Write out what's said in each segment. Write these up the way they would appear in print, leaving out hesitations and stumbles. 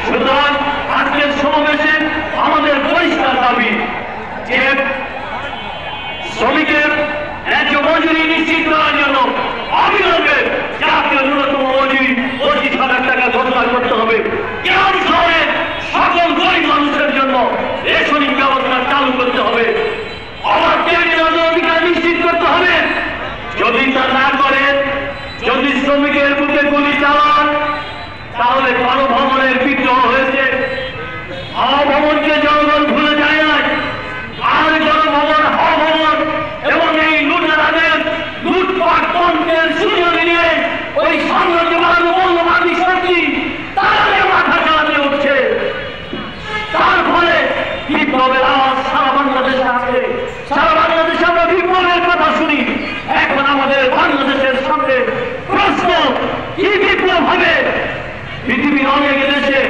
সুতরাং আজকের সমাবেশে আমাদের পরিষ্কার দাবি যে শ্রমিকের ন্যায্য মজুরি নিশ্চিত করার জন্য অবিলম্বে জাতীয় ন্যূনতম মজুরি 25,000 টাকা ঘোষণা করতে হবে। গ্রাম শহরে সকল গরিব মানুষের জন্য রেশনিং ব্যবস্থা চালু করতে হবে। অবাধ অধিকার নিশ্চিত করতে হবে। যদি তা না করে, যদি শ্রমিকের বুকে গুলি চালান, তাহলে গণভবনের বিদ্রোহ হয়েছে। ভবনকে জনগণ ভুলে যায় না, আর গণভবন ভবন এবং এই লুটেরাদের লুটপাট তন্ত্রের সুযোগ নিয়ে ওই সাম্রাজ্যবাদ মৌলবাদী শক্তি তারা মাথা চালাতে উঠছে। তার ফলে বিপ্লবের আওয়াজ সারা বাংলাদেশে আছে। সারা বাংলাদেশে আমরা বিপ্লবের কথা শুনি। এখন আমাদের বাংলাদেশের সামনে প্রশ্ন, কি বিপ্লব হবে? পৃথিবীর অনেক দেশে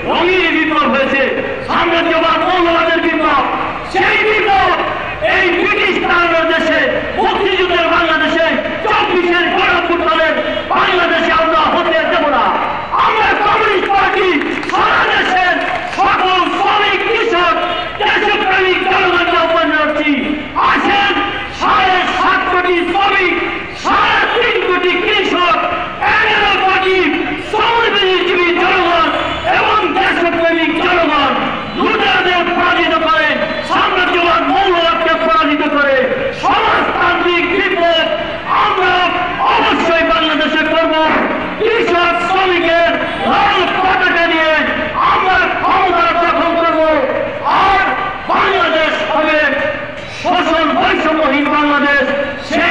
রঙিন বিপ্লব হয়েছে, সাম্রাজ্যবাদ মৌলবাদের বিপ্লব। সেই বিপ্লব এই ব্রিটিশ তাড়ানোর দেশে, মুক্তিযুদ্ধের বাংলাদেশে, 24-এর গণঅভ্যুত্থানের বাংলাদেশে আমরা হতে দেব না। আমরা কমিউনিস্ট পার্টি সারা দেশের সকল শ্রমিক, কৃষক, দেশপ্রেমিক জনগণকে আহ্বান জানাচ্ছি, আসেন 7.5 কোটি শ্রমিক, 3.5 কোটি কৃষক, 11 কোটি শ্রমজীবী জনগণ এবং দেশপ্রেমিক জনগণ লুটেরাদের পরাজিত করে, সাম্রাজ্যবাদ মৌলবাদকে পরাজিত করে সমাজতান্ত্রিক বিপ্লব আমরা অবশ্যই বাংলাদেশে করব। কৃষক শ্রমিকের লাল পতাকা নিয়ে আমরা ক্ষমতা দখল করব। আর বাংলাদেশ হবে শোষণ বৈষম্যহীন বাংলাদেশ। সেই